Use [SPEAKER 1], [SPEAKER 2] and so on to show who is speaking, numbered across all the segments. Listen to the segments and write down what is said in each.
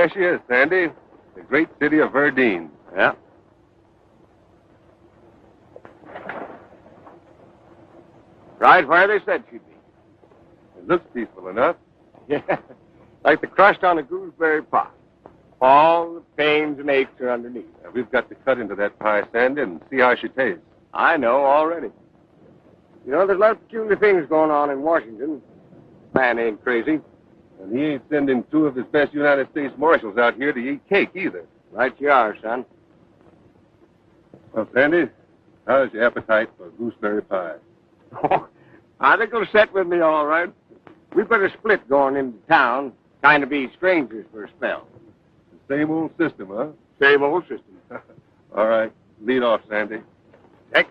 [SPEAKER 1] There she is, Sandy. The great city of Verdeen.
[SPEAKER 2] Yeah. Right where they said she'd be.
[SPEAKER 1] It looks peaceful enough.
[SPEAKER 2] Yeah. Like the crust on a gooseberry pie. All the pains and aches are underneath.
[SPEAKER 1] We've got to cut into that pie, Sandy, and see how she tastes.
[SPEAKER 2] I know already. You know, there's a lot of peculiar things going on in Washington. Man ain't crazy.
[SPEAKER 1] And he ain't sending two of his best United States Marshals out here to eat cake either.
[SPEAKER 2] Right you are, son.
[SPEAKER 1] Well, Sandy, how's your appetite for gooseberry pie?
[SPEAKER 2] Oh, I think it'll set with me all right. We better split going into town. Kind of be strangers for a spell.
[SPEAKER 1] The same old system, huh?
[SPEAKER 2] Same old system.
[SPEAKER 1] All right. Lead off, Sandy.
[SPEAKER 2] Heck.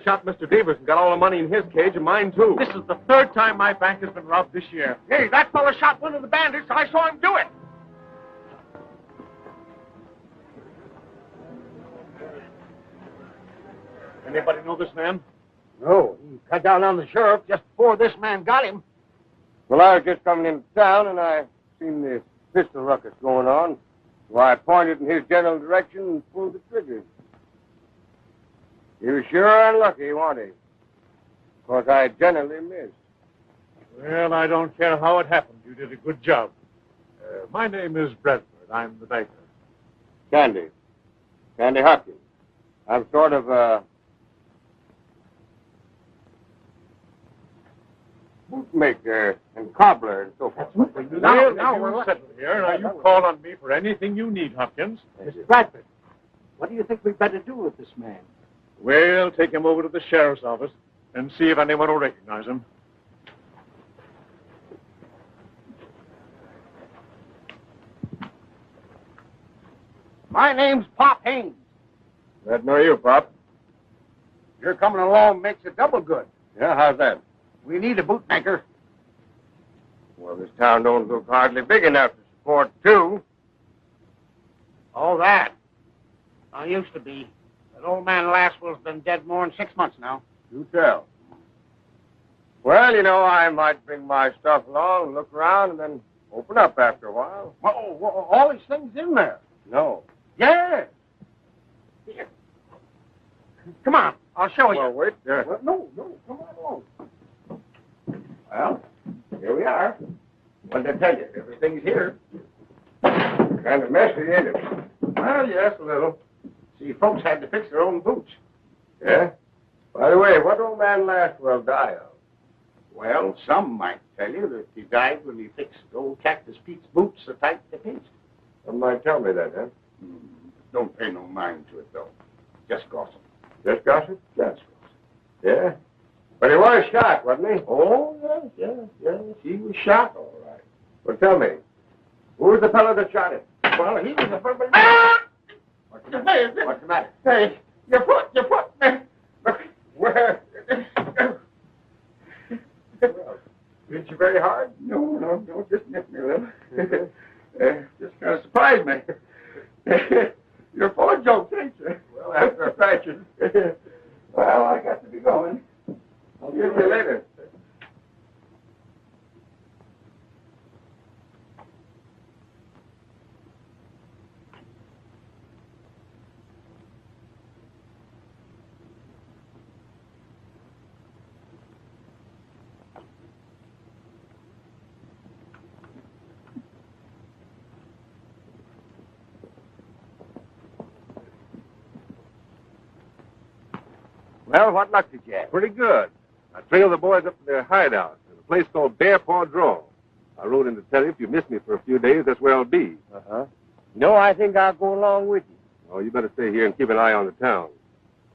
[SPEAKER 1] Shot Mr. Davis and got all the money in his cage and mine, too.
[SPEAKER 3] This is the third time my bank has been robbed this year.
[SPEAKER 2] Hey, that fella shot one of the bandits. I saw him do it.
[SPEAKER 3] Anybody know this man?
[SPEAKER 2] No, he cut down on the sheriff just before this man got him. Well, I was just coming into town, and I seen this pistol ruckus going on. So I pointed in his general direction and pulled the trigger. He was sure unlucky, wasn't he? Of course, I generally missed.
[SPEAKER 3] Well, I don't care how it happened. You did a good job. My name is Bradford. I'm the banker.
[SPEAKER 2] Sandy Hopkins. I'm sort of bootmaker and cobbler and so forth.
[SPEAKER 3] Now we're settled here. Now, you call on me for anything you need, Hopkins.
[SPEAKER 4] Mr. Bradford, what do you think we'd better do with this man?
[SPEAKER 3] We'll take him over to the sheriff's office and see if anyone will recognize him.
[SPEAKER 2] My name's Pop Haynes.
[SPEAKER 1] Glad to know you, Pop.
[SPEAKER 2] Your coming along makes it double good.
[SPEAKER 1] Yeah, how's that?
[SPEAKER 2] We need a bootmaker. Well, this town don't look hardly big enough to support two.
[SPEAKER 4] Oh, that. I used to be. That old man Laswell's been dead more than 6 months now.
[SPEAKER 1] You tell.
[SPEAKER 2] Well, you know, I might bring my stuff along and look around and then open up after a while.
[SPEAKER 4] Oh, all these things in there.
[SPEAKER 2] No.
[SPEAKER 4] Yes. Here. Come on, I'll show you.
[SPEAKER 2] Well, wait.
[SPEAKER 4] Well, no, come on along.
[SPEAKER 2] Well, here we are. What did I tell you? Everything's here. Kind of messy, ain't it? Well, yes, a little. See, folks had to fix their own boots. Yeah? By the way, what old man Lastwell die of? Well, some might tell you that he died when he fixed old Cactus Pete's boots so tight they pinched. Some might tell me that, huh? Don't pay no mind to it, though. Just gossip. Just gossip? Just gossip. Yeah? But he was shot, wasn't he? Oh, yes. He was shot, all right. Well, tell me, who was the fellow that shot him? Well, he was a... What's the matter? Hey, your foot! Look, where? Well, hit you very hard? No, just nipped me a little. Just kind of surprised me. You're full of jokes, ain't you? Well, after a fashion. Well, I got to be going. I'll see you later.
[SPEAKER 5] Well, what luck did you have?
[SPEAKER 1] Pretty good. I trailed the boys up to their hideout in a place called Bear Paw Draw. I rode in to tell you if you miss me for a few days, that's where I'll be.
[SPEAKER 5] Uh-huh. No, I think I'll go along with you.
[SPEAKER 1] Oh, you better stay here and keep an eye on the town.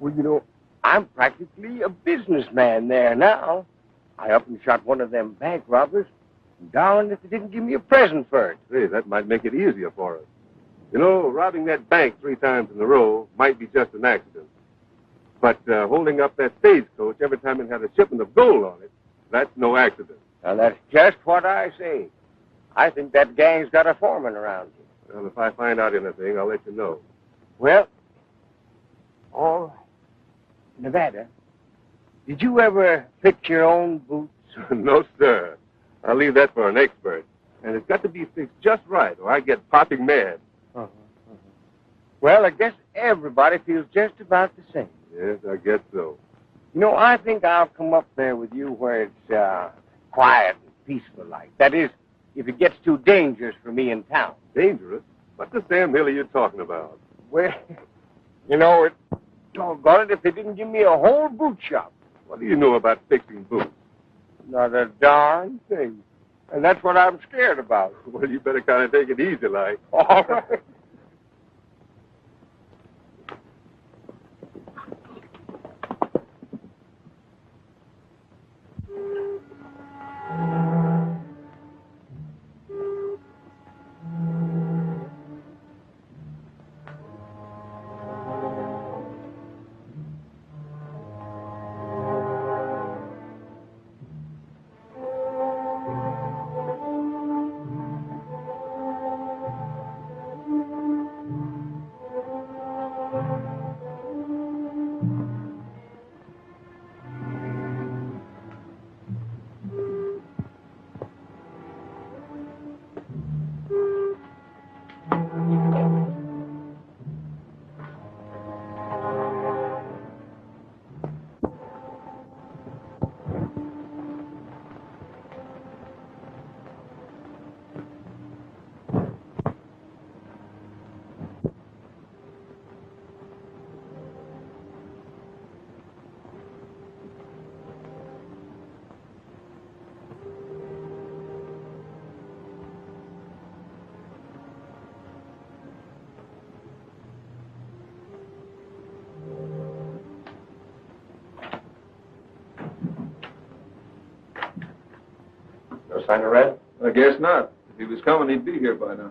[SPEAKER 5] Well, you know, I'm practically a businessman there now. I up and shot one of them bank robbers. And darn if they didn't give me a present for it.
[SPEAKER 1] Say, that might make it easier for us. You know, robbing that bank 3 times in a row might be just an accident. But holding up that stagecoach every time it had a shipment of gold on it, that's no accident.
[SPEAKER 5] Now, that's just what I say. I think that gang's got a foreman around here.
[SPEAKER 1] Well, if I find out anything, I'll let you know.
[SPEAKER 5] Well, all right. Nevada, did you ever fix your own boots?
[SPEAKER 1] No, sir. I'll leave that for an expert. And it's got to be fixed just right, or I get popping mad.
[SPEAKER 5] Well, I guess everybody feels just about the same.
[SPEAKER 1] Yes, I guess so.
[SPEAKER 5] You know, I think I'll come up there with you where it's quiet and peaceful like. That is, if it gets too dangerous for me in town.
[SPEAKER 1] Dangerous? What the Sam Hill are you talking about?
[SPEAKER 5] Well, you know, it doggone it if they didn't give me a whole boot shop.
[SPEAKER 1] What do you know about fixing boots?
[SPEAKER 5] Not a darn thing. And that's what I'm scared about.
[SPEAKER 1] Well, you better kind of take it easy, like.
[SPEAKER 5] All right.
[SPEAKER 2] No sign of Red?
[SPEAKER 6] I guess not. If he was coming, he'd be here by now.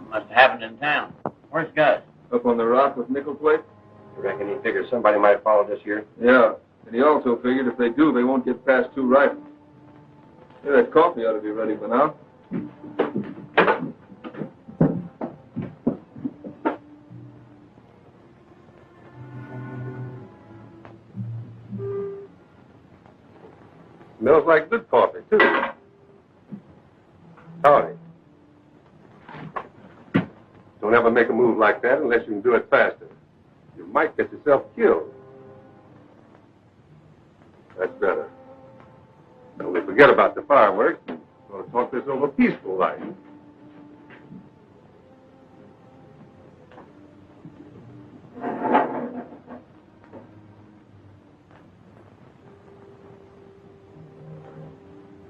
[SPEAKER 4] Must have happened in town. Where's Gus?
[SPEAKER 6] Up on the rock with nickel plate?
[SPEAKER 2] You reckon he figures somebody might follow this here?
[SPEAKER 6] Yeah. And he also figured if they do, they won't get past 2 rifles. Yeah, that coffee ought to be ready by now.
[SPEAKER 1] Smells like good coffee, too. Howdy. Don't ever make a move like that unless you can do it faster. You might get yourself killed. That's better. Only forget about the fireworks and sort of talk this over peaceful like.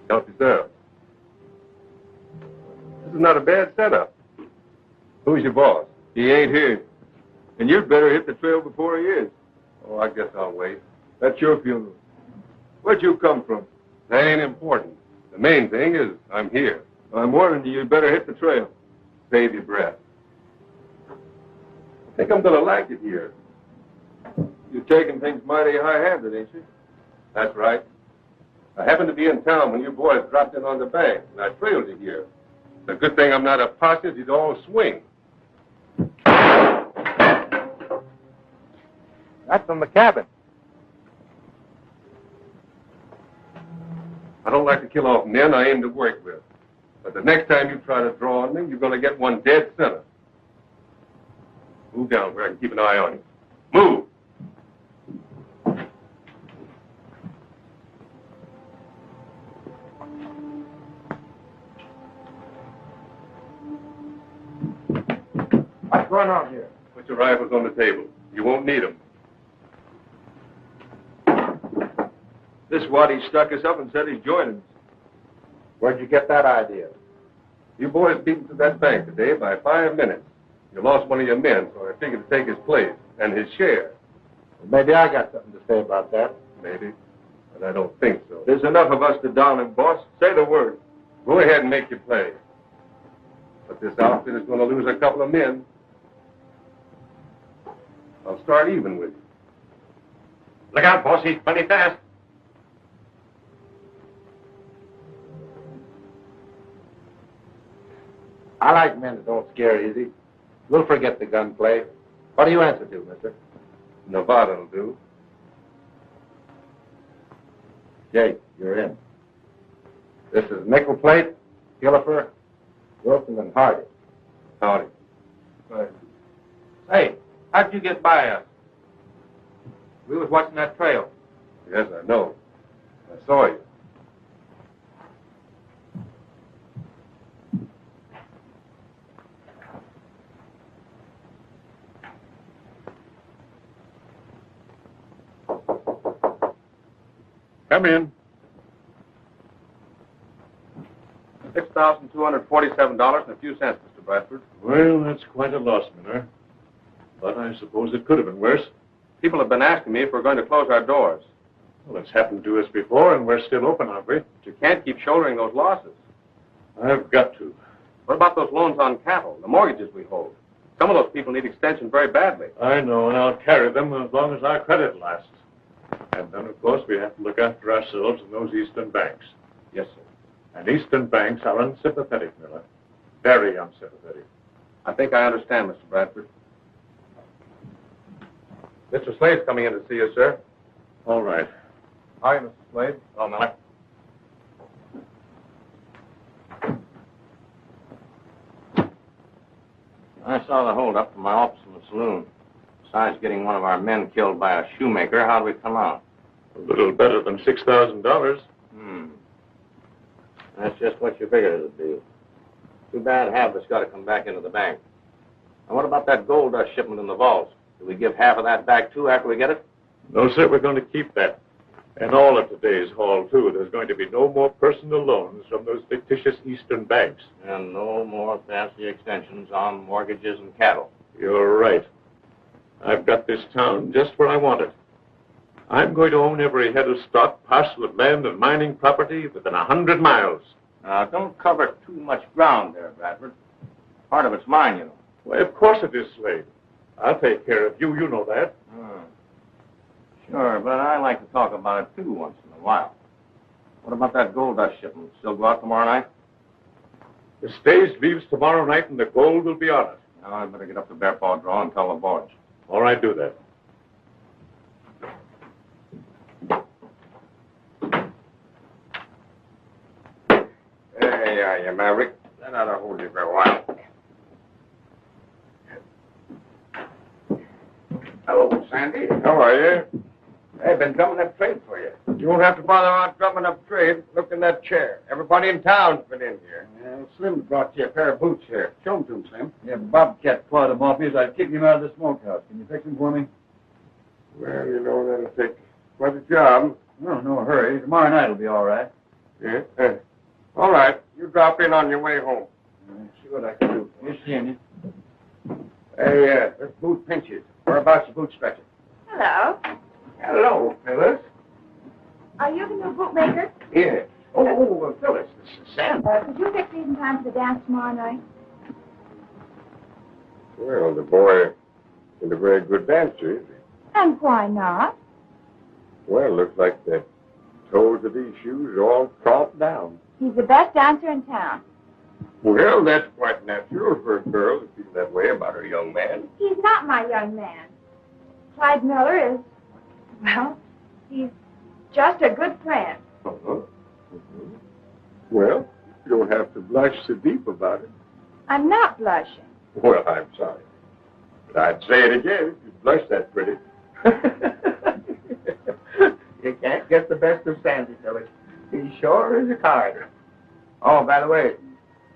[SPEAKER 1] Help yourself. This is not a bad setup. Who's your boss?
[SPEAKER 6] He ain't here. And you'd better hit the trail before he is.
[SPEAKER 1] Oh, I guess I'll wait.
[SPEAKER 6] That's your funeral. Where'd you come from?
[SPEAKER 1] That ain't important. The main thing is I'm here.
[SPEAKER 6] I'm warning you, you better hit the trail.
[SPEAKER 1] Save your breath. I think I'm going to like it here.
[SPEAKER 6] You're taking things mighty high-handed, ain't you?
[SPEAKER 1] That's right. I happened to be in town when you boys dropped in on the bank, and I trailed you here. It's a good thing I'm not a posse. He's all swing.
[SPEAKER 5] That's from the cabin.
[SPEAKER 1] I don't like to kill off men I aim to work with. But the next time you try to draw on me, you're going to get one dead center. Move down where I can keep an eye on you. Move!
[SPEAKER 2] What's going on here?
[SPEAKER 1] Put your rifles on the table. You won't need them.
[SPEAKER 6] This waddy stuck us up and said he's joining us.
[SPEAKER 2] Where'd you get that idea?
[SPEAKER 1] You boys beat him to that bank today by 5 minutes. You lost one of your men, so I figured to take his place and his share.
[SPEAKER 2] Well, maybe I got something to say about that.
[SPEAKER 1] Maybe, but I don't think so.
[SPEAKER 6] There's enough of us to down him, boss. Say the word.
[SPEAKER 1] Go ahead and make your play. But this outfit is going to lose a couple of men. I'll start even with you.
[SPEAKER 2] Look out, boss. He's plenty fast. I like men that don't scare easy. We'll forget the gunplay. What do you answer to, mister?
[SPEAKER 1] Nevada'll do.
[SPEAKER 2] Jake, you're in. This is Nickel Plate, Gillifer, Wilson, and Hardy.
[SPEAKER 1] Howdy.
[SPEAKER 6] Right. Hey, how'd you get by us? We was watching that trail.
[SPEAKER 1] Yes, I know. I saw you.
[SPEAKER 3] Come in.
[SPEAKER 6] $6,247 and a few cents, Mr. Bradford.
[SPEAKER 3] Well, that's quite a loss, Miller. But I suppose it could have been worse.
[SPEAKER 6] People have been asking me if we're going to close our doors.
[SPEAKER 3] Well, it's happened to us before, and we're still open, aren't we?
[SPEAKER 6] But you can't keep shouldering those losses.
[SPEAKER 3] I've got to.
[SPEAKER 6] What about those loans on cattle, the mortgages we hold? Some of those people need extension very badly.
[SPEAKER 3] I know, and I'll carry them as long as our credit lasts. And then, of course, we have to look after ourselves and those eastern banks.
[SPEAKER 6] Yes, sir.
[SPEAKER 3] And eastern banks are unsympathetic, Miller. Very unsympathetic.
[SPEAKER 6] I think I understand, Mr. Bradford. Mr. Slade's coming in to see you, sir.
[SPEAKER 3] All right.
[SPEAKER 6] Hi, Mr. Slade. Oh, Miller.
[SPEAKER 7] I saw the holdup from my office in the saloon. Besides getting one of our men killed by a shoemaker, how'd we come out?
[SPEAKER 3] A little better than $6,000.
[SPEAKER 7] That's just what you figured it'd be. Too bad half of it's got to come back into the bank. And what about that gold dust shipment in the vaults? Do we give half of that back, too, after we get it?
[SPEAKER 3] No, sir, we're going to keep that. And all of today's haul, too. There's going to be no more personal loans from those fictitious eastern banks.
[SPEAKER 7] And no more fancy extensions on mortgages and cattle.
[SPEAKER 3] You're right. I've got this town just where I want it. I'm going to own every head of stock, parcel of land, and mining property within 100 miles.
[SPEAKER 7] Now, don't cover too much ground there, Bradford. Part of it's mine, you know.
[SPEAKER 3] Why, of course it is, Slade. I'll take care of you. You know that.
[SPEAKER 7] Sure, but I like to talk about it, too, once in a while. What about that gold dust shipment? Still go out tomorrow night?
[SPEAKER 3] The stage leaves tomorrow night, and the gold will be on it.
[SPEAKER 7] Now, I better get up to Bear Paw Draw and tell the boys.
[SPEAKER 3] All right, do that.
[SPEAKER 2] There you are, you maverick. That ought to hold you for a while. Hello, Sandy. How are you? I've been drumming up trade for you. You won't have to bother about drumming up trade. Look in that chair. Everybody in town's been in here.
[SPEAKER 4] Well, Slim brought you a pair of boots here. Show them to him, Slim.
[SPEAKER 8] Yeah, Bobcat clawed him off his. I'd kick him out of the smokehouse. Can you fix him for me?
[SPEAKER 2] Well, you know, that'll take quite a job.
[SPEAKER 8] No, no hurry. Tomorrow night will be all right.
[SPEAKER 2] Yeah? All right. You drop in on your way home.
[SPEAKER 8] See what I can do. You're seeing you.
[SPEAKER 2] Hey, this boot pinches. Whereabouts the boot stretching?
[SPEAKER 9] Hello.
[SPEAKER 2] Hello, Phyliss.
[SPEAKER 9] Are you the new bootmaker?
[SPEAKER 2] Yes. Oh, Phyliss, this is Sam.
[SPEAKER 9] Could you fix these in time for the dance tomorrow night?
[SPEAKER 5] Well, the boy isn't a very good dancer, is he?
[SPEAKER 9] And why not?
[SPEAKER 5] Well, looks like the toes of these shoes are all tromped down.
[SPEAKER 9] He's the best dancer in town.
[SPEAKER 5] Well, that's quite natural for a girl to feel that way about her young man.
[SPEAKER 9] He's not my young man. Clyde Miller is, well, he's just a good friend.
[SPEAKER 5] Uh-huh. Mm-hmm. Well, you don't have to blush so deep about it.
[SPEAKER 9] I'm not blushing.
[SPEAKER 5] Well, I'm sorry. But I'd say it again if you blush that pretty.
[SPEAKER 2] You can't get the best of Sandy, Phyliss. He sure is a card. Oh, by the way,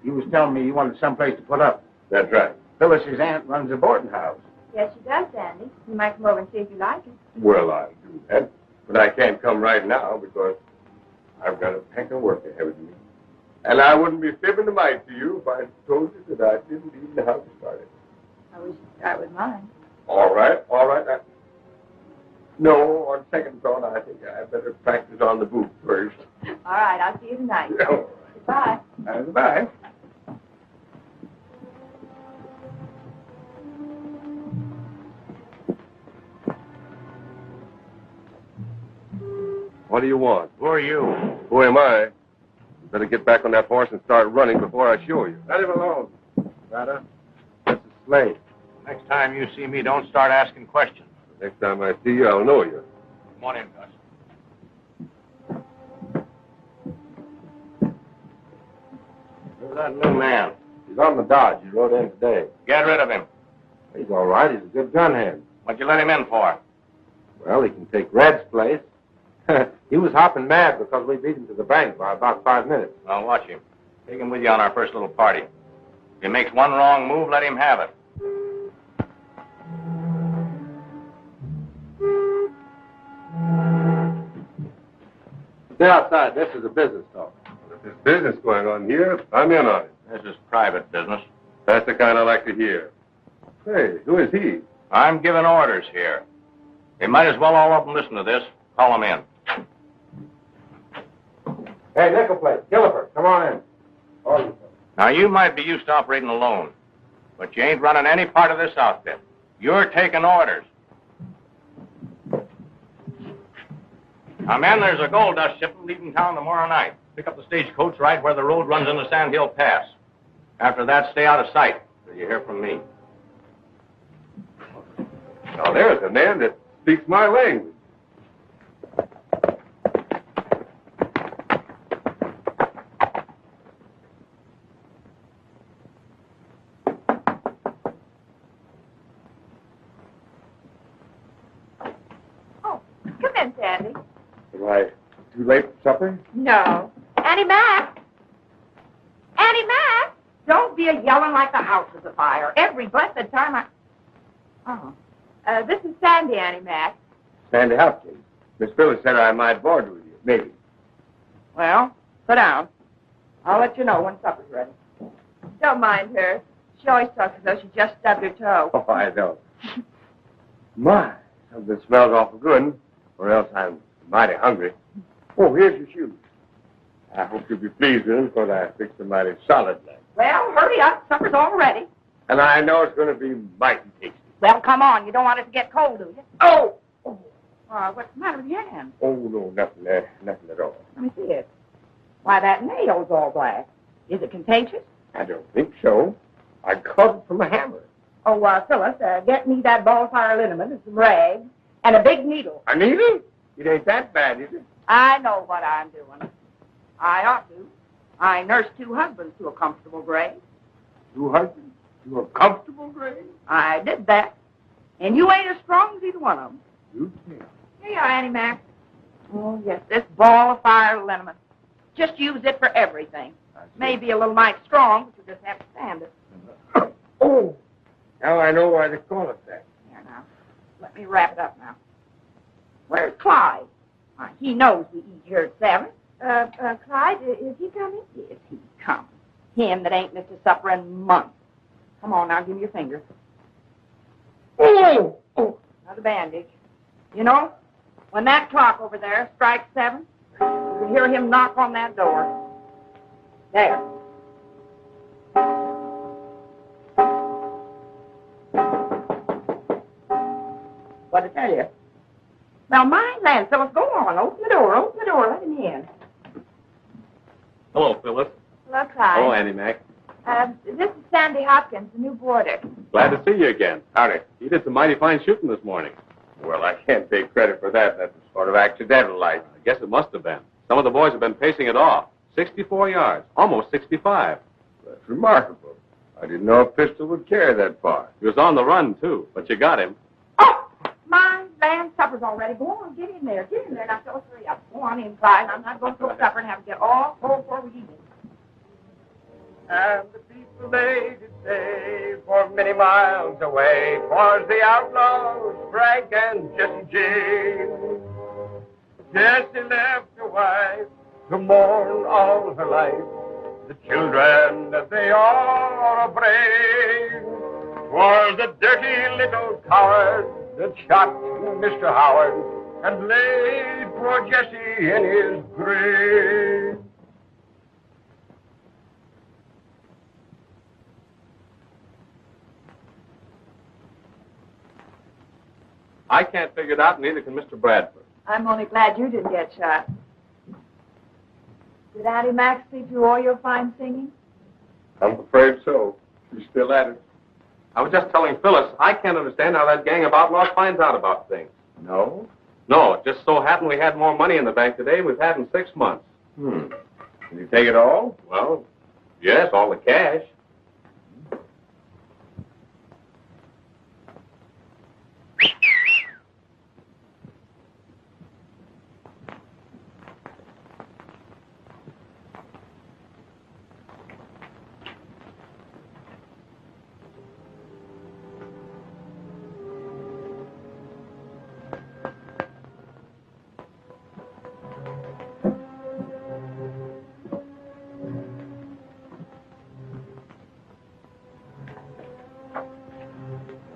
[SPEAKER 2] you was telling me you wanted someplace to put up.
[SPEAKER 5] That's right.
[SPEAKER 2] Phyllis's aunt runs a boarding house.
[SPEAKER 9] Yes, she does, Sandy. You might come over and see if you like it.
[SPEAKER 5] Well, I'll do that. But I can't come right now because I've got a peck of work ahead of me. And I wouldn't be fibbing a mite to you if I told you that I didn't even know how to start it.
[SPEAKER 9] I wish you'd start with mine.
[SPEAKER 5] All right. No, on second thought, I think I better practice on the boot first.
[SPEAKER 9] All right, I'll see you tonight.
[SPEAKER 5] All right.
[SPEAKER 9] Goodbye.
[SPEAKER 2] Goodbye.
[SPEAKER 1] What do you want?
[SPEAKER 7] Who are you?
[SPEAKER 1] Who am I? You better get back on that horse and start running before I show you.
[SPEAKER 2] Let him alone. Rada, this is Slade.
[SPEAKER 7] Next time you see me, don't start asking questions.
[SPEAKER 1] Next time I see you, I'll know you.
[SPEAKER 7] Come on in, Gus. Who's that new man?
[SPEAKER 5] He's on the dodge. He rode in today.
[SPEAKER 7] Get rid of him.
[SPEAKER 5] He's all right. He's a good gun hand.
[SPEAKER 7] What'd you let him in for?
[SPEAKER 5] Well, he can take Red's place. He was hopping mad because we beat him to the bank by about 5 minutes.
[SPEAKER 7] I'll watch him. Take him with you on our first little party. If he makes one wrong move, let him have it.
[SPEAKER 5] Stay outside. This is a business talk.
[SPEAKER 1] If there's business going on here, I'm in on it.
[SPEAKER 7] This is private business.
[SPEAKER 1] That's the kind I like to hear. Hey, who is he?
[SPEAKER 7] I'm giving orders here. You might as well all up and listen to this. Call him in.
[SPEAKER 5] Hey, nickel plate. Gillifer, come on in. Oh,
[SPEAKER 7] Now, you might be used to operating alone, but you ain't running any part of this outfit. You're taking orders. Now, men, there's a gold dust shipment leaving town tomorrow night. Pick up the stagecoach right where the road runs into Sand Hill Pass. After that, stay out of sight till you hear from me.
[SPEAKER 1] Now, there's a man that speaks my language.
[SPEAKER 9] Sandy.
[SPEAKER 5] Am I too late for supper?
[SPEAKER 9] No. Annie Mack! Annie Mack! Don't be a yelling like the house is afire. Every blessed time I... Oh. This is Sandy, Annie Mack.
[SPEAKER 5] Sandy Hopkins. Miss Phyliss said I might board with you. Maybe.
[SPEAKER 9] Well, sit down. I'll let you know when supper's ready. Don't mind her. She always talks as though she just stubbed her toe.
[SPEAKER 5] Oh, I don't. My, something smells awful good, or else I'm mighty hungry. Oh, here's your shoes. I hope you'll be pleased with them, because I fixed them mighty solid like.
[SPEAKER 9] Well, hurry up. Supper's all ready.
[SPEAKER 5] And I know it's going to be mighty tasty.
[SPEAKER 9] Well, come on. You don't want it to get cold, do you?
[SPEAKER 5] Oh!
[SPEAKER 9] What's the matter with your hand?
[SPEAKER 5] Oh, no, nothing there. Nothing at all.
[SPEAKER 9] Let me see it. Why, that nail's all black. Is it contagious?
[SPEAKER 5] I don't think so. I caught it from a hammer.
[SPEAKER 9] Oh, Phyliss, get me that ball fire liniment and some rags and a big needle.
[SPEAKER 5] A needle? It ain't that bad, is it?
[SPEAKER 9] I know what I'm doing. I ought to. I nursed 2 husbands to a comfortable grave.
[SPEAKER 5] 2 husbands to a comfortable grave?
[SPEAKER 9] I did that. And you ain't as strong as either one of them.
[SPEAKER 5] You can't.
[SPEAKER 9] Here you are, Annie Mac. Oh, yes, this ball of fire liniment. Just use it for everything. Maybe a little mite strong, but you just have to stand it.
[SPEAKER 5] Oh, now I know why they call it that.
[SPEAKER 9] Here, now. Let me wrap it up now. Where's Clyde? He knows we eat here at 7. Clyde, is he coming? Yes, he's coming. Him that ain't missed a supper in months. Come on, now, give me your finger.
[SPEAKER 5] Oh!
[SPEAKER 9] Now the bandage. You know, when that clock over there strikes 7, You hear him knock on that door. There. What'd I tell you? Now, mind land, fellas, go on. Open the door, let him in.
[SPEAKER 3] Hello, Phyliss.
[SPEAKER 10] Hello, Clyde.
[SPEAKER 3] Hello, Annie Mack.
[SPEAKER 10] This is Sandy Hopkins, the new boarder.
[SPEAKER 3] Glad to see you again.
[SPEAKER 5] Howdy.
[SPEAKER 3] You did some mighty fine shooting this morning.
[SPEAKER 5] Well, I can't take credit for that. That was sort of accidental, like.
[SPEAKER 3] I guess it must have been. Some of the boys have been pacing it off. 64 yards, almost 65.
[SPEAKER 5] That's remarkable. I didn't know a pistol would carry that far.
[SPEAKER 3] He was on the run, too, but you got him.
[SPEAKER 9] Oh, mind land, supper's already. Go on, get in there. Now, fellas, hurry up. Go on in, Clyde. I'm not going to cook supper and have to get all cold before we eat it.
[SPEAKER 2] And the people they did say, for many miles away, 'twas the outlaws, Frank and Jesse Jane. Jesse left a wife to mourn all her life. The children that they are brave. 'Twas the dirty little coward that shot Mr. Howard and laid poor Jesse in his grave.
[SPEAKER 3] I can't figure it out, neither can Mr. Bradford.
[SPEAKER 10] I'm only glad you didn't get shot. Did Auntie Mack see through all your fine singing?
[SPEAKER 5] I'm afraid so. She's still at it.
[SPEAKER 3] I was just telling Phyliss, I can't understand how that gang of outlaws finds out about things.
[SPEAKER 5] No?
[SPEAKER 3] No, it just so happened we had more money in the bank today than we've had in 6 months.
[SPEAKER 5] Did you take it all?
[SPEAKER 3] Well, yes, all the cash.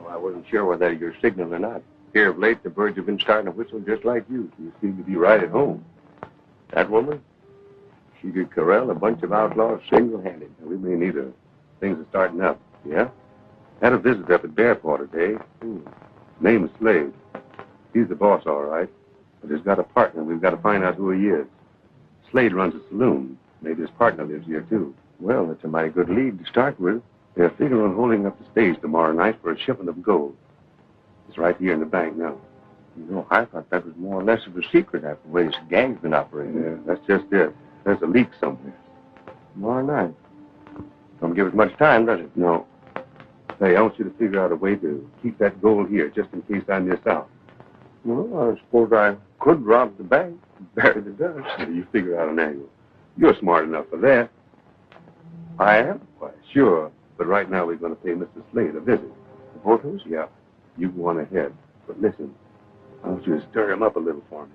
[SPEAKER 5] I wasn't sure whether you're signal or not. Here of late, the birds have been starting to whistle just like you. You seem to be right at home. That woman, she could corral a bunch of outlaws single-handed. Now, we may need her. Things are starting up. Yeah? Had a visit up at Bearport today. Name is Slade. He's the boss, all right. But he's got a partner. We've got to find out who he is. Slade runs a saloon. Maybe his partner lives here, too. Well, that's a mighty good lead to start with. They're figuring on holding up the stage tomorrow night for a shipment of gold. It's right here in the bank now. You know, I thought that was more or less of a secret after the way this gang's been operating. Yeah, that's just it. There's a leak somewhere. Tomorrow night. Don't give us much time, does it? No. Hey, I want you to figure out a way to keep that gold here, just in case I miss out. Well, I suppose I could rob the bank and bury the dust. You figure out an angle. You're smart enough for that. I am? Why, sure. But right now we're going to pay Mr. Slade a visit. The photos? Yeah. You go on ahead. But listen, I want you to stir him up a little for me.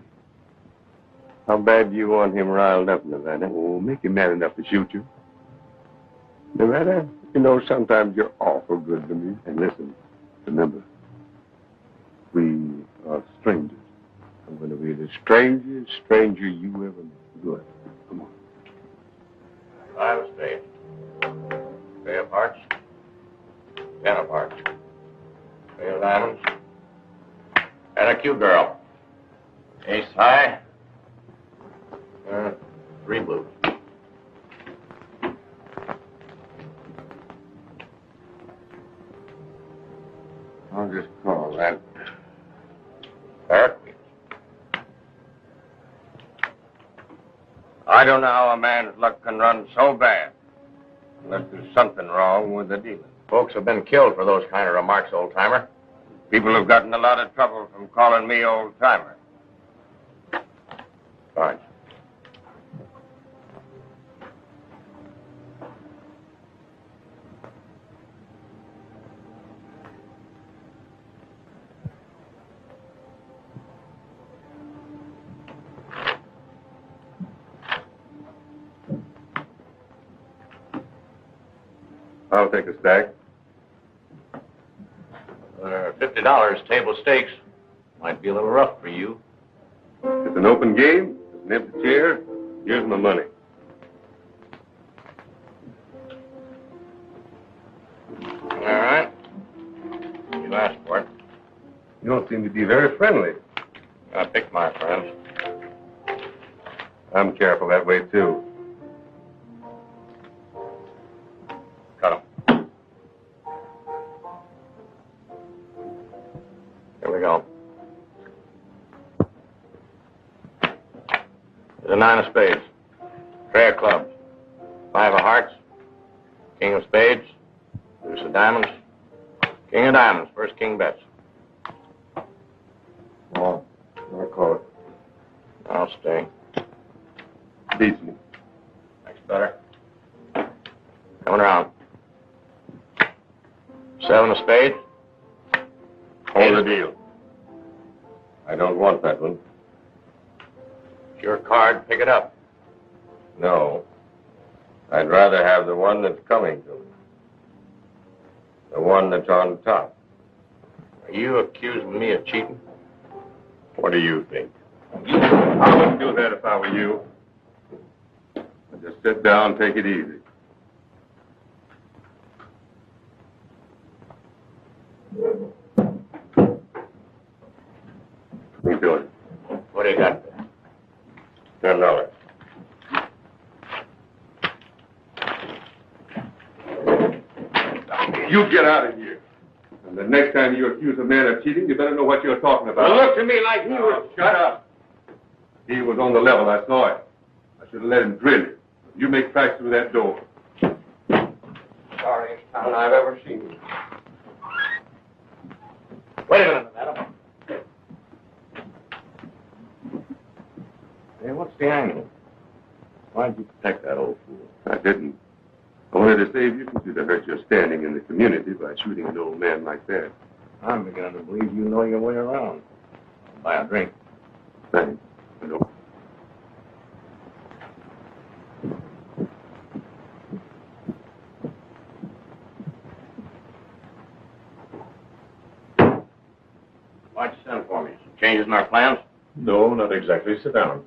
[SPEAKER 5] How bad do you want him riled up, Nevada? Oh, make him mad enough to shoot you. Nevada, you know, sometimes you're awful good to me. And listen, remember, we are strangers. I'm going to be the strangest stranger you ever met. Good. Come on.
[SPEAKER 7] I'll stay. Pay of hearts. 10 of hearts. Pay of diamonds. And a cute girl. Ace high. 3 blues.
[SPEAKER 5] I'll just call that.
[SPEAKER 7] Parrot.
[SPEAKER 2] I don't know how a man's luck can run so bad. Unless there's something wrong with the dealing.
[SPEAKER 7] Folks have been killed for those kind of remarks, old-timer.
[SPEAKER 2] People have gotten a lot of trouble from calling me old-timer.
[SPEAKER 7] Fine.
[SPEAKER 5] I'll take a stack.
[SPEAKER 7] $50 table stakes. Might be a little rough for you.
[SPEAKER 5] It's an open game. There's an empty chair.
[SPEAKER 1] Here's my money.
[SPEAKER 7] All right. You asked for it.
[SPEAKER 1] You don't seem to be very friendly.
[SPEAKER 7] I picked my friends.
[SPEAKER 1] I'm careful that way, too.
[SPEAKER 7] Cut 'em. Here we go. There's a 9 of spades. Tray of clubs. 5 of hearts. King of spades. Deuce of diamonds. King of diamonds. First king bets.
[SPEAKER 1] Oh, I'll call it.
[SPEAKER 7] I'll stay.
[SPEAKER 1] Beats me.
[SPEAKER 7] Next better. Coming around. 7 of spades.
[SPEAKER 1] Hold the deal. I don't want that one.
[SPEAKER 7] It's your card. Pick it up.
[SPEAKER 1] No. I'd rather have the one that's coming to me. The one that's on top.
[SPEAKER 7] Are you accusing me of cheating?
[SPEAKER 1] What do you think? I wouldn't do that if I were you. Just sit down, take it easy. Let me do it.
[SPEAKER 7] What do you got there?
[SPEAKER 1] $10. You get out of here. And the next time you accuse a man of cheating, you better know what you're talking about.
[SPEAKER 2] Well, look to me like he was...
[SPEAKER 1] Shut up. He was on the level. I saw it. I should have let him drill you. You make tracks through that door.
[SPEAKER 2] Sorriest town I've ever seen.
[SPEAKER 7] Wait a minute, madam. Hey, what's behind you? Why'd you protect that old fool?
[SPEAKER 1] I didn't. I wanted to save you from you to hurt your standing in the community by shooting an old man like that.
[SPEAKER 7] I'm beginning to believe you know your way around. I'll buy a drink.
[SPEAKER 1] Thanks. I don't.
[SPEAKER 7] Why'd you send for me? Some changes in our plans?
[SPEAKER 3] No, not exactly. Sit down.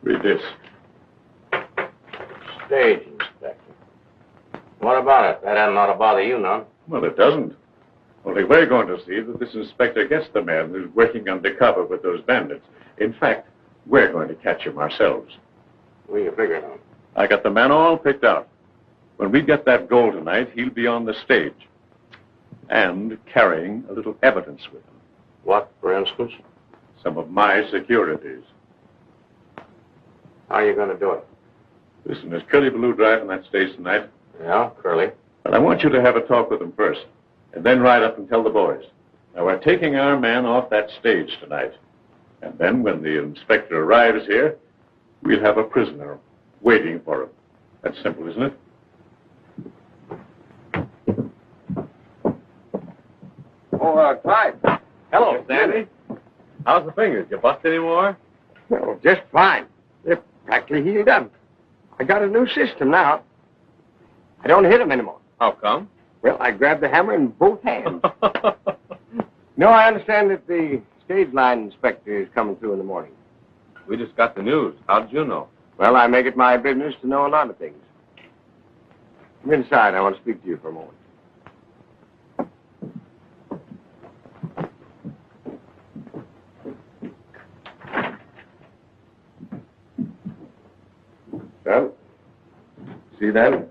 [SPEAKER 3] Read this.
[SPEAKER 7] Stage inspector. What about it? That ought to bother you none.
[SPEAKER 3] Well, it doesn't. Only we're going to see that this inspector gets the man who's working undercover with those bandits. In fact, we're going to catch him ourselves.
[SPEAKER 7] What are you figuring on?
[SPEAKER 3] I got the man all picked out. When we get that gold tonight, he'll be on the stage. And carrying a little evidence with him.
[SPEAKER 7] What, for instance?
[SPEAKER 3] Some of my securities.
[SPEAKER 7] How are you going to do it?
[SPEAKER 3] Listen, there's Curly Blue driving that stage tonight.
[SPEAKER 7] Yeah, Curly.
[SPEAKER 3] But I want you to have a talk with him first, and then ride up and tell the boys. Now, we're taking our man off that stage tonight. And then when the inspector arrives here, we'll have a prisoner waiting for him. That's simple, isn't it?
[SPEAKER 2] Oh, Clyde.
[SPEAKER 5] Hello, Sandy. How's the fingers? You bust any more?
[SPEAKER 2] Oh, just fine. They're practically healed up. I got a new system now. I don't hit them anymore.
[SPEAKER 5] How come?
[SPEAKER 2] Well, I grab the hammer in both hands. No, I understand that the stage line inspector is coming through in the morning.
[SPEAKER 5] We just got the news. How did you know?
[SPEAKER 2] Well, I make it my business to know a lot of things. Come inside. I want to speak to you for a moment.
[SPEAKER 1] Well, see that?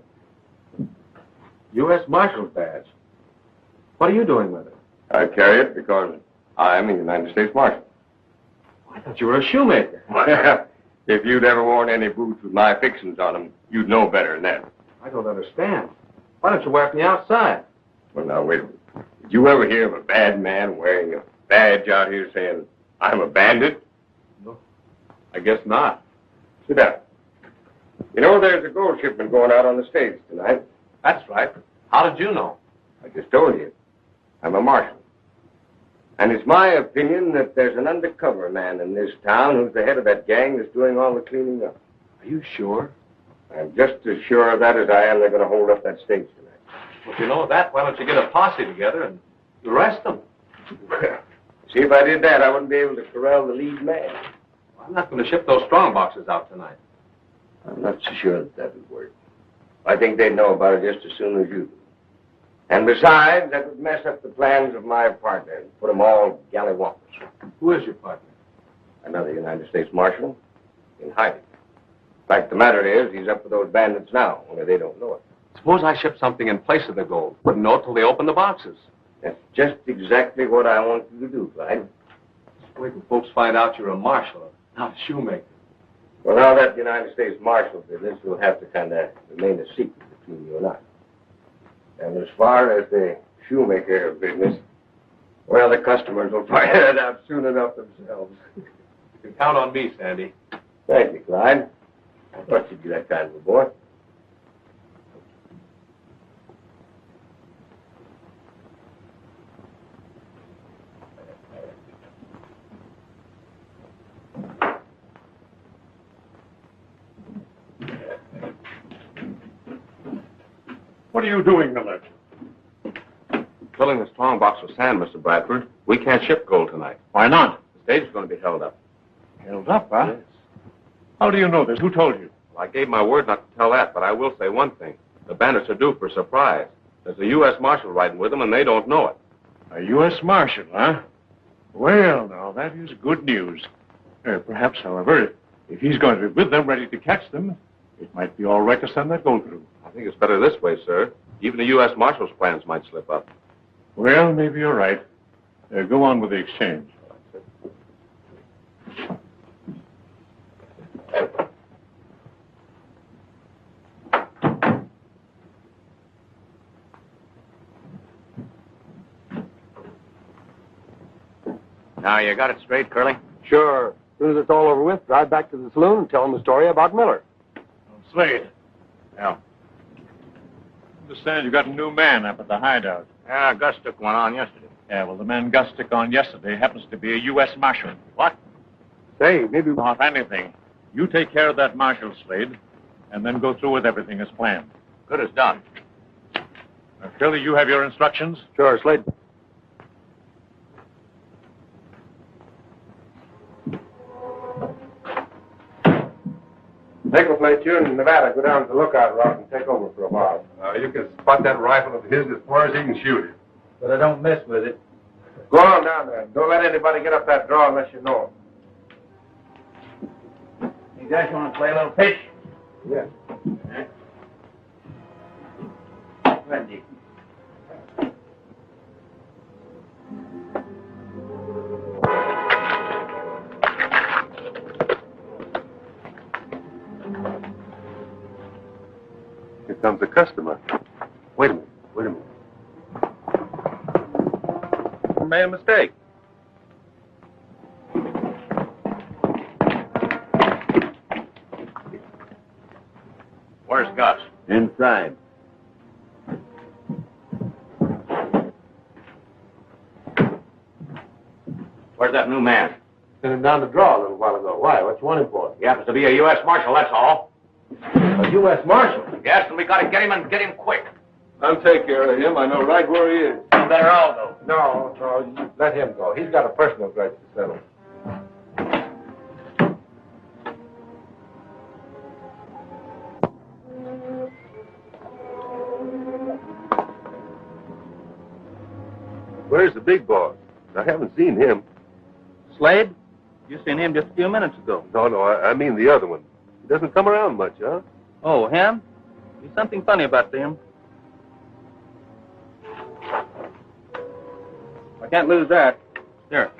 [SPEAKER 5] U.S. Marshal's badge. What are you doing with it?
[SPEAKER 1] I carry it because I'm a United States Marshal.
[SPEAKER 5] I thought you were a shoemaker.
[SPEAKER 1] If you'd ever worn any boots with my fixings on them, you'd know better than that.
[SPEAKER 5] I don't understand. Why don't you wear it from the outside?
[SPEAKER 1] Well, now, wait a minute. Did you ever hear of a bad man wearing a badge out here saying, I'm a bandit?
[SPEAKER 5] No. I guess not.
[SPEAKER 1] Sit down. You know, there's a gold shipment going out on the stage tonight.
[SPEAKER 5] That's right. How did you know?
[SPEAKER 1] I just told you. I'm a marshal. And it's my opinion that there's an undercover man in this town who's the head of that gang that's doing all the cleaning up.
[SPEAKER 5] Are you sure?
[SPEAKER 1] I'm just as sure of that as I am they're going to hold up that stage tonight.
[SPEAKER 5] Well, if you know that, why don't you get a posse together and arrest them?
[SPEAKER 1] Well, see, if I did that, I wouldn't be able to corral the lead man.
[SPEAKER 5] Why,
[SPEAKER 7] I'm not going to ship those strong boxes out tonight.
[SPEAKER 2] I'm not so sure that would work. I think they'd know about it just as soon as you do. And besides, that would mess up the plans of my partner and put them all gallywampus.
[SPEAKER 7] Who is your partner?
[SPEAKER 2] Another United States Marshal in hiding. Fact the matter is, he's up with those bandits now, only they don't know it.
[SPEAKER 7] Suppose I ship something in place of the gold. Wouldn't know till they open the boxes.
[SPEAKER 2] That's just exactly what I want you to do, Clyde.
[SPEAKER 7] Wait till folks find out you're a marshal, not a shoemaker.
[SPEAKER 2] Well, now that United States Marshal business will have to kind of remain a secret between you and I. And as far as the shoemaker business, well, the customers will find it out soon enough themselves.
[SPEAKER 7] You can count on me, Sandy.
[SPEAKER 2] Thank you, Clyde. I thought you'd be that kind of a boy.
[SPEAKER 3] What are you doing, Miller?
[SPEAKER 7] Filling the strong box with sand, Mr. Bradford. We can't ship gold tonight.
[SPEAKER 3] Why not?
[SPEAKER 7] The stage is going to be held up.
[SPEAKER 3] Held up, huh?
[SPEAKER 7] Yes.
[SPEAKER 3] How do you know this? Who told you?
[SPEAKER 7] Well, I gave my word not to tell that, but I will say one thing. The bandits are due for a surprise. There's a U.S. Marshal riding with them, and they don't know it.
[SPEAKER 3] A U.S. Marshal, huh? Well, now, that is good news. Perhaps, however, if he's going to be with them, ready to catch them, it might be all right to send that gold through.
[SPEAKER 7] I think it's better this way, sir. Even the U.S. Marshal's plans might slip up.
[SPEAKER 3] Well, maybe you're right. Go on with the exchange.
[SPEAKER 7] Now, you got it straight, Curly?
[SPEAKER 5] Sure. As soon as it's all over with, drive back to the saloon and tell them the story about Miller.
[SPEAKER 3] Slade. Yeah. Understand you got a new man up at the hideout.
[SPEAKER 7] Yeah, Gus took one on yesterday.
[SPEAKER 3] Yeah, well, the man Gus took on yesterday happens to be a U.S. Marshal.
[SPEAKER 7] What?
[SPEAKER 5] Say, maybe...
[SPEAKER 3] Not anything. You take care of that Marshal, Slade, and then go through with everything as planned.
[SPEAKER 7] Good as done.
[SPEAKER 3] Now, Shirley, you have your instructions?
[SPEAKER 5] Sure, Slade. Nickel plate, you in Nevada, go down to the lookout route and take over for a while.
[SPEAKER 1] You can spot that rifle of his as far as he can shoot it.
[SPEAKER 8] But I don't mess with it.
[SPEAKER 5] Go on down there. Don't let anybody get up that draw unless you know him.
[SPEAKER 4] You guys want to play a little pitch?
[SPEAKER 5] Yeah.
[SPEAKER 4] Ready.
[SPEAKER 1] Here comes the customer. Wait a minute.
[SPEAKER 7] Made a mistake. Where's Gus?
[SPEAKER 2] Inside.
[SPEAKER 7] Where's that new man?
[SPEAKER 5] Sent him down the draw a little while ago. Why? What you want him for?
[SPEAKER 7] He happens to be a U.S. Marshal, that's all.
[SPEAKER 5] A U.S. Marshal?
[SPEAKER 7] Yes, and we got to get him and get him quick.
[SPEAKER 6] I'll take care of him. I know right where he is.
[SPEAKER 7] You better all go.
[SPEAKER 5] No, you let him go. He's got a personal grudge to settle.
[SPEAKER 1] Where's the big boss? I haven't seen him.
[SPEAKER 8] Slade? You seen him just a few minutes ago.
[SPEAKER 1] No, I mean the other one. He doesn't come around much, huh?
[SPEAKER 8] Oh, him? There's something funny about him. I can't lose that. Here.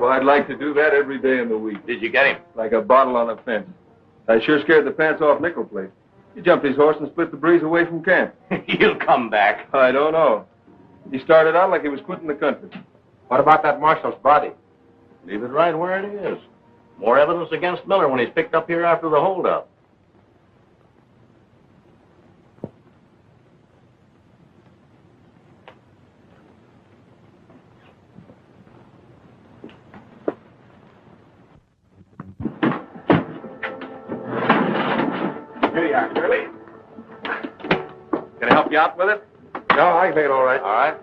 [SPEAKER 6] Well, I'd like to do that every day in the week.
[SPEAKER 7] Did you get him?
[SPEAKER 6] Like a bottle on a fence. I sure scared the pants off Nickel Plate. He jumped his horse and split the breeze away from camp.
[SPEAKER 7] He'll come back.
[SPEAKER 6] I don't know. He started out like he was quitting the country.
[SPEAKER 2] What about that marshal's body?
[SPEAKER 7] Leave it right where it is. More evidence against Miller when he's picked up here after the holdup.
[SPEAKER 2] Here you are, Kirby.
[SPEAKER 3] Can I help you out with it?
[SPEAKER 2] No, I can take it all right.
[SPEAKER 3] All right.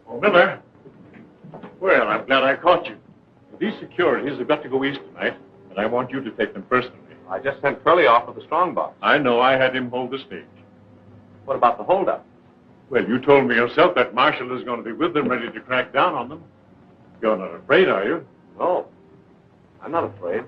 [SPEAKER 3] Oh, Miller. Well, I'm glad I caught you. These securities have got to go east tonight, and I want you to take them personally.
[SPEAKER 7] I just sent Curly off with the strongbox.
[SPEAKER 3] I know. I had him hold the stage.
[SPEAKER 7] What about the holdup?
[SPEAKER 3] Well, you told me yourself that Marshal is going to be with them, ready to crack down on them. You're not afraid, are you?
[SPEAKER 7] No. I'm not afraid.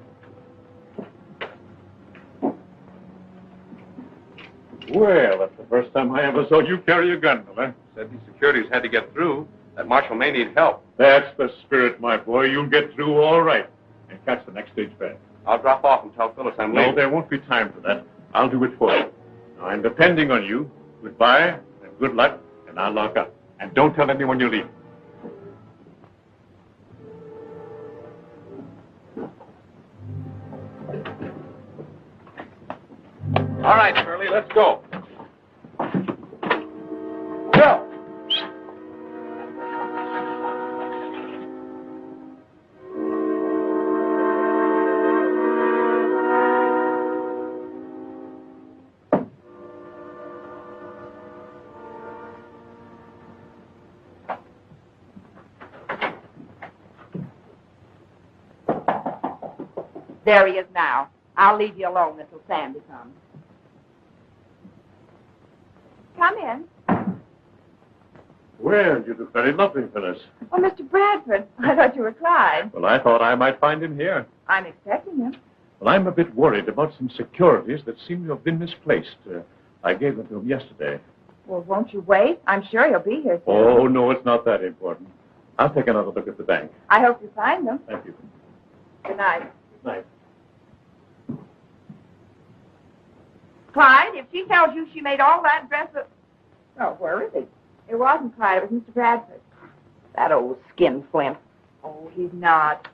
[SPEAKER 3] Well, that's the first time I ever saw you carry a gun, Miller.
[SPEAKER 7] Said these securities had to get through. That Marshal may need help.
[SPEAKER 3] That's the spirit, my boy. You'll get through all right. And catch the next stage back.
[SPEAKER 7] I'll drop off and tell Phyliss I'm late.
[SPEAKER 3] No, there won't be time for that. I'll do it for you. Now, I'm depending on you. Goodbye, and good luck, and I'll lock up. And don't tell anyone you leave.
[SPEAKER 7] All right, Curly, let's go.
[SPEAKER 2] Go!
[SPEAKER 9] There he is now. I'll leave you alone until Sandy comes.
[SPEAKER 10] Come in.
[SPEAKER 3] Well, you look very lovely, Phyliss.
[SPEAKER 10] Oh, Mr. Bradford. I thought you were Clyde.
[SPEAKER 3] Well, I thought I might find him here.
[SPEAKER 10] I'm expecting him.
[SPEAKER 3] Well, I'm a bit worried about some securities that seem to have been misplaced. I gave them to him yesterday.
[SPEAKER 10] Well, won't you wait? I'm sure he'll be here soon.
[SPEAKER 3] Oh, no, it's not that important. I'll take another look at the bank.
[SPEAKER 10] I hope you find them.
[SPEAKER 3] Thank you.
[SPEAKER 10] Good night.
[SPEAKER 3] Good night.
[SPEAKER 9] Clyde, if she tells you she made all that dress of... Oh, where is he?
[SPEAKER 10] It wasn't Clyde. It was Mr. Bradford.
[SPEAKER 9] That old skinflint.
[SPEAKER 10] Oh, he's not.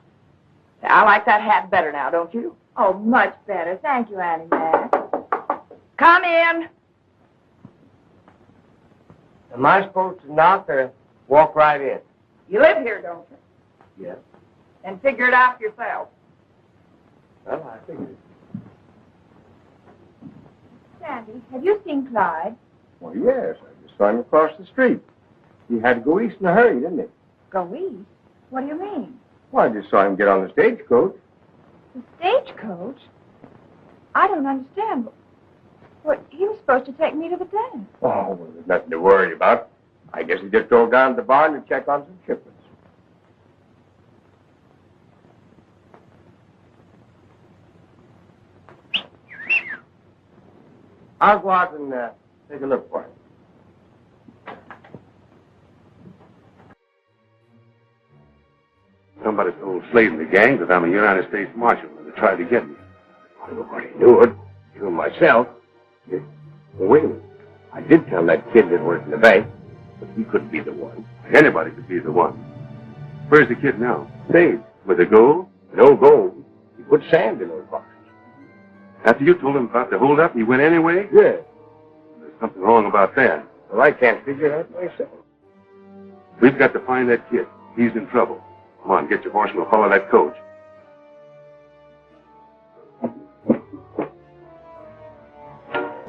[SPEAKER 9] I like that hat better now, don't you?
[SPEAKER 10] Oh, much better. Thank you, Annie Mack.
[SPEAKER 9] Come in.
[SPEAKER 2] Am I supposed to knock or walk right in?
[SPEAKER 9] You live here, don't you?
[SPEAKER 2] Yes.
[SPEAKER 9] Then figure it out yourself.
[SPEAKER 2] Well, I figured.
[SPEAKER 10] Sandy, have you seen Clyde?
[SPEAKER 2] Well, yes. I just saw him across the street. He had to go east in a hurry, didn't he?
[SPEAKER 10] Go east? What do you mean?
[SPEAKER 2] Well, I just saw him get on the stagecoach.
[SPEAKER 10] The stagecoach? I don't understand. Well, he was supposed to take me to the dance.
[SPEAKER 2] Oh, well, there's nothing to worry about. I guess he just drove down to the barn to check on some shipments. I'll go out and take a look for him.
[SPEAKER 1] Somebody told Slade and the gang that I'm a United States Marshal and they tried to get me.
[SPEAKER 2] Nobody knew it. Even myself. Well, wait a minute. I did tell that kid that worked in the bank, but he couldn't be the one.
[SPEAKER 1] Anybody could be the one. Where's the kid now?
[SPEAKER 2] Stayed.
[SPEAKER 1] With the gold?
[SPEAKER 2] No gold. He put sand in those boxes.
[SPEAKER 1] After you told him about the holdup, he went anyway?
[SPEAKER 2] Yeah.
[SPEAKER 1] There's something wrong about that.
[SPEAKER 2] Well, I can't figure it out myself.
[SPEAKER 1] We've got to find that kid. He's in trouble. Come on, get your horse and we'll follow that coach.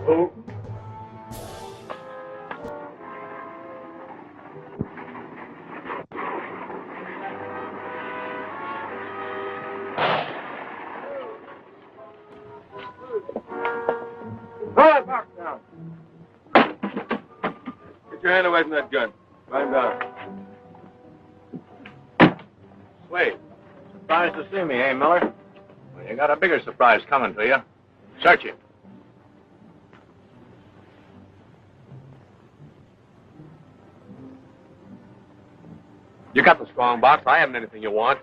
[SPEAKER 2] Oh.
[SPEAKER 6] Hold box down. Get your hand away from that gun. Climb down.
[SPEAKER 7] Wait. Surprised to see me, eh, Miller? Well, you got a bigger surprise coming to you. Search it.
[SPEAKER 1] You got the strong box. I haven't anything you want.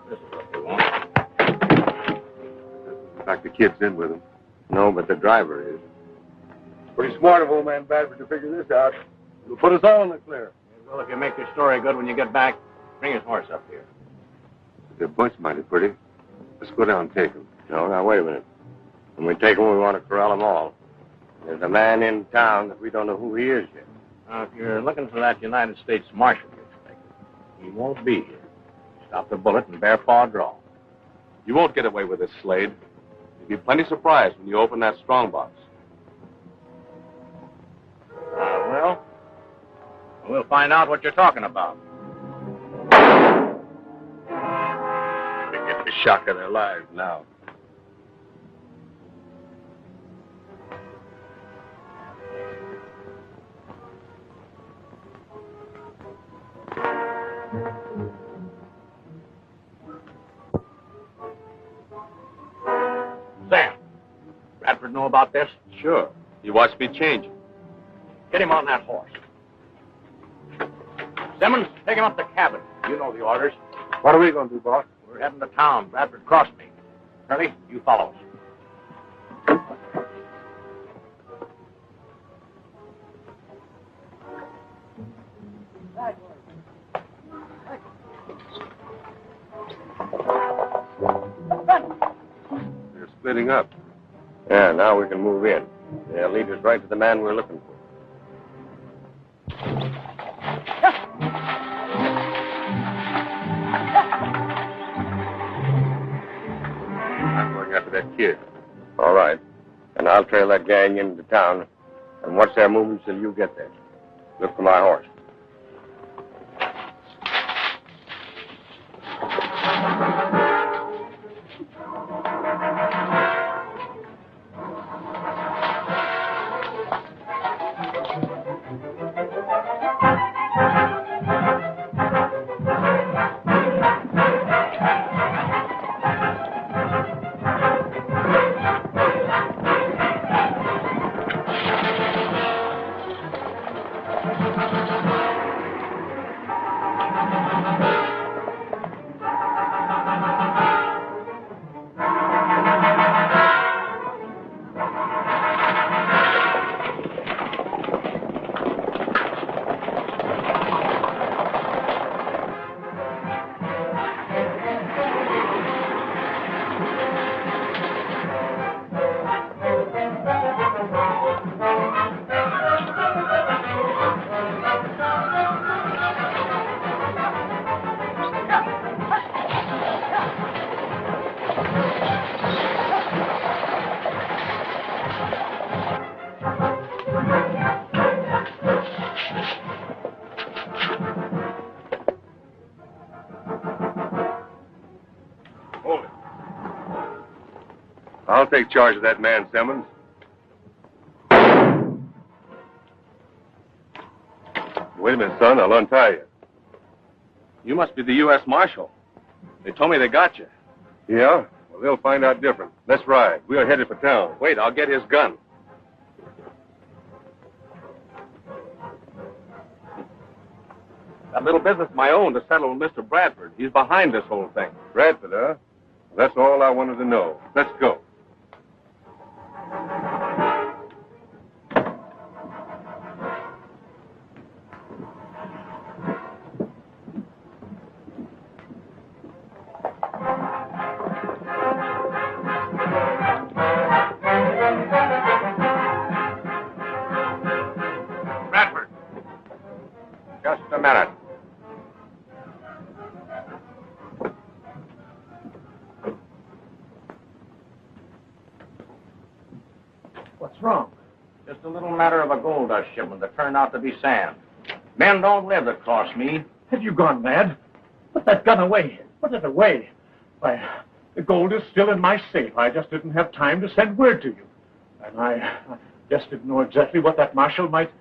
[SPEAKER 7] This is what you want.
[SPEAKER 1] In fact, the kid's in with him.
[SPEAKER 5] No, but the driver is.
[SPEAKER 1] Pretty smart of old man Bradford to figure this out. It'll put us all in the clear.
[SPEAKER 7] Well, if you make your story good when you get back, bring his horse up here.
[SPEAKER 1] The bush mighty pretty. Let's go down and take him.
[SPEAKER 5] No, now, wait a minute. When we take them, we want to corral them all. There's a man in town that we don't know who he is yet.
[SPEAKER 7] Now, if you're looking for that United States Marshal you expected, he won't be here. Stop the bullet and bare paw draw.
[SPEAKER 1] You won't get away with this, Slade. You'll be plenty surprised when you open that strong box.
[SPEAKER 7] Well, we'll find out what you're talking about.
[SPEAKER 1] They get the shock of their lives now.
[SPEAKER 7] Sam, Bradford know about this?
[SPEAKER 1] Sure. He watched me change him.
[SPEAKER 7] Get him on that horse. Simmons, take him up to the cabin. You know the orders.
[SPEAKER 1] What are we going to do, boss?
[SPEAKER 7] We're heading to town. Bradford crossed me. Kirby, you follow us.
[SPEAKER 1] They're splitting up.
[SPEAKER 5] Yeah, now we can move in. They'll lead us right to the man we're looking for.
[SPEAKER 1] I'm going after that kid.
[SPEAKER 5] All right. And I'll trail that gang into town and watch their movements till you get there. Look for my horse.
[SPEAKER 1] I'll take charge of that man, Simmons. Wait a minute, son. I'll untie you. You must be the U.S. Marshal. They told me they got you. Yeah? Well, they'll find out different. Let's ride. We are headed for town. Wait, I'll get his gun. That little business of my own to settle with Mr. Bradford. He's behind this whole thing. Bradford, huh? That's all I wanted to know. Let's go. Bradford. Just a minute.
[SPEAKER 7] What's wrong? Just a little matter of a gold dust shipment that turned out to be sand. Men don't live that cross me.
[SPEAKER 11] Have you gone mad? Put that gun away. Put it away. Why, the gold is still in my safe. I just didn't have time to send word to you. And I just didn't know exactly what that marshal might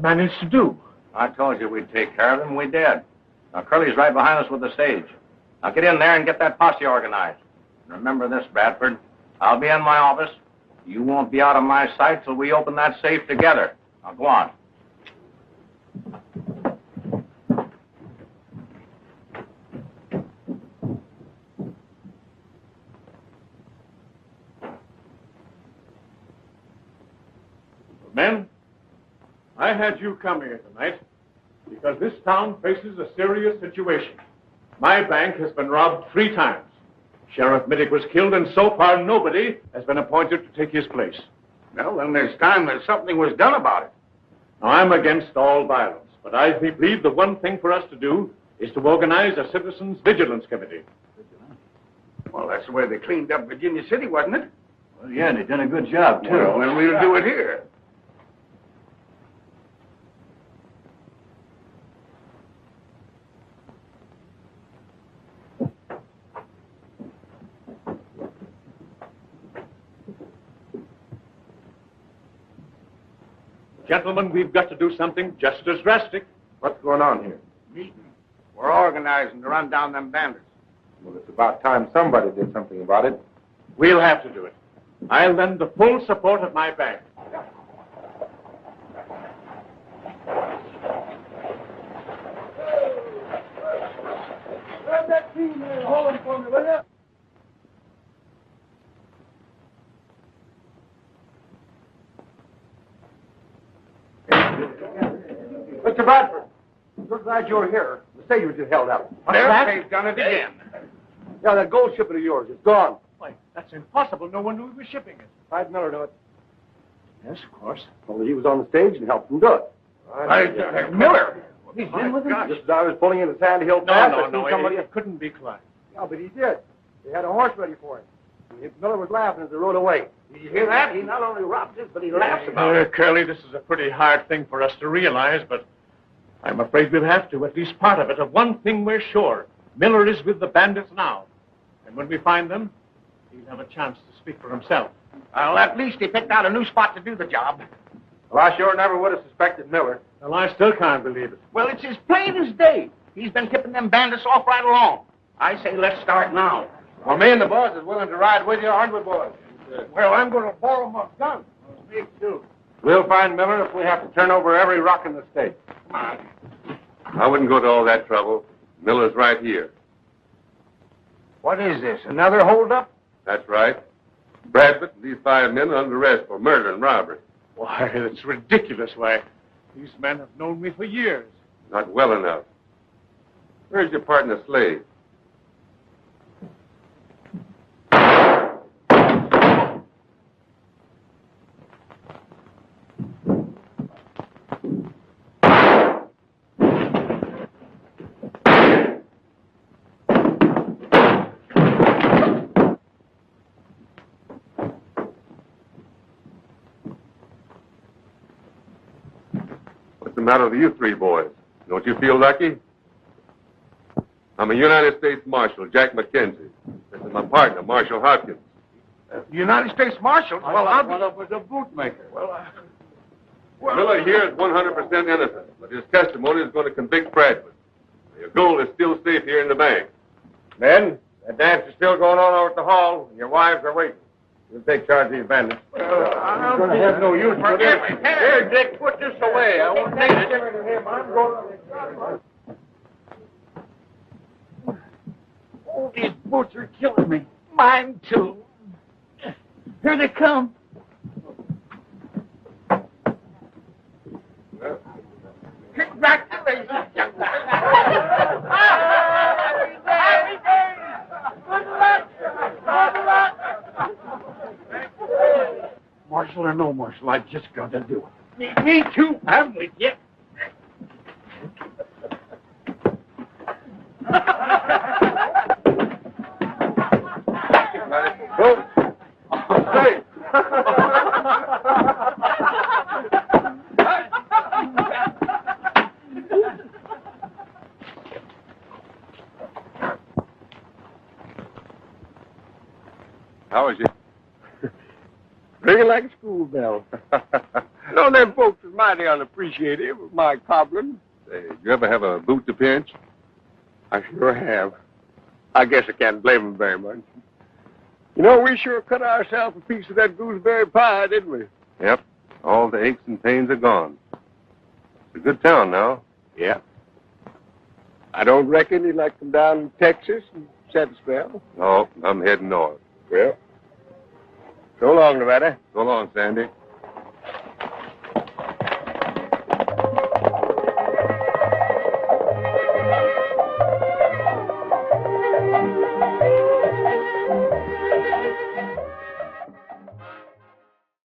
[SPEAKER 11] manage to do.
[SPEAKER 7] I told you we'd take care of him. We did. Now, Curly's right behind us with the stage. Now, get in there and get that posse organized. And remember this, Bradford. I'll be in my office. You won't be out of my sight till we open that safe together. Now, go on.
[SPEAKER 11] Men, I had you come here tonight because this town faces a serious situation. My bank has been robbed 3 times. Sheriff Middick was killed, and so far nobody has been appointed to take his place.
[SPEAKER 4] Well, then there's time that something was done about it.
[SPEAKER 11] Now, I'm against all violence, but I believe the one thing for us to do is to organize a citizens' vigilance committee.
[SPEAKER 4] Well, that's the way they cleaned up Virginia City, wasn't it?
[SPEAKER 8] Well, yeah, and they've done a good job, too.
[SPEAKER 4] Well, then we'll do it here.
[SPEAKER 11] Gentlemen, we've got to do something just as drastic.
[SPEAKER 5] What's going on here?
[SPEAKER 4] Meeting. We're organizing to run down them bandits.
[SPEAKER 5] Well, it's about time somebody did something about it.
[SPEAKER 11] We'll have to do it. I'll lend the full support of my bank.
[SPEAKER 8] Grab that team there and hold them for me, will you?
[SPEAKER 2] Mr. Bradford, we're glad you're here. The stage was just held up.
[SPEAKER 4] They've done it again.
[SPEAKER 2] Yeah, that gold shipment of yours is gone.
[SPEAKER 11] Why, that's impossible. No one knew we were shipping it.
[SPEAKER 2] Clyde Miller knew it.
[SPEAKER 11] Yes, of course.
[SPEAKER 2] Only he was on the stage and helped him do it.
[SPEAKER 4] Miller.
[SPEAKER 2] He's in with him? Just as I was pulling into Sand Hill Pass, I seen somebody...
[SPEAKER 11] It couldn't be Clyde.
[SPEAKER 2] Yeah, but he did. They had a horse ready for him. Miller was laughing as they rode away.
[SPEAKER 4] Did you hear that? He not only robs it, but he laughs about it.
[SPEAKER 11] Curly, this is a pretty hard thing for us to realize, but I'm afraid we'll have to, at least part of it. Of one thing we're sure. Miller is with the bandits now. And when we find them, he'll have a chance to speak for himself.
[SPEAKER 4] Well, at least he picked out a new spot to do the job.
[SPEAKER 2] Well, I sure never would have suspected Miller.
[SPEAKER 11] Well, I still can't believe it.
[SPEAKER 4] Well, it's as plain as day. He's been tipping them bandits off right along. I say let's start now.
[SPEAKER 2] Well, me and the boys is willing to ride with you, aren't we, boys?
[SPEAKER 4] Well, I'm going to borrow my gun.
[SPEAKER 11] Me too.
[SPEAKER 2] We'll find Miller if we have to turn over every rock in the state.
[SPEAKER 4] Come on.
[SPEAKER 1] I wouldn't go to all that trouble. Miller's right here.
[SPEAKER 4] What is this, another holdup?
[SPEAKER 1] That's right. Bradford and these 5 men are under arrest for murder and robbery.
[SPEAKER 11] Why, it's ridiculous. Why, these men have known me for years.
[SPEAKER 1] Not well enough. Where's your partner, Slade? What's the matter with you 3 boys? Don't you feel lucky? I'm a United States Marshal, Jack McKenzie. This is my partner, Marshal Hopkins.
[SPEAKER 4] United States Marshal? Well, I'll be...
[SPEAKER 8] One of us a bootmaker.
[SPEAKER 1] Miller here is 100% innocent, but his testimony is going to convict Bradford. Your gold is still safe here in the bank.
[SPEAKER 5] Men, that dance is still going on over at the hall, and your wives are waiting. You'll take charge of these bandits.
[SPEAKER 4] I'm
[SPEAKER 5] going to have no use for this.
[SPEAKER 4] Here, Dick, put this away. I won't take it. I'm going to... Oh, these boots are killing me. Mine, too. Here they come. Congratulations, young man. Happy days. Good luck. Good luck. Marshal or no Marshal, I just got to do it. Me too. I'm with you.
[SPEAKER 5] Say.
[SPEAKER 1] How is you?
[SPEAKER 5] Ringing like a school bell. No, them folks is mighty unappreciative of my cobbling.
[SPEAKER 1] Say, you ever have a boot to pinch?
[SPEAKER 5] I sure have. I guess I can't blame them very much. You know, we sure cut ourselves a piece of that gooseberry pie, didn't we?
[SPEAKER 1] Yep. All the aches and pains are gone. It's a good town now.
[SPEAKER 5] Yeah. I don't reckon you'd like to come down to Texas and set a spell.
[SPEAKER 1] No, I'm heading north.
[SPEAKER 5] Well, so long, Nevada.
[SPEAKER 1] So long, Sandy.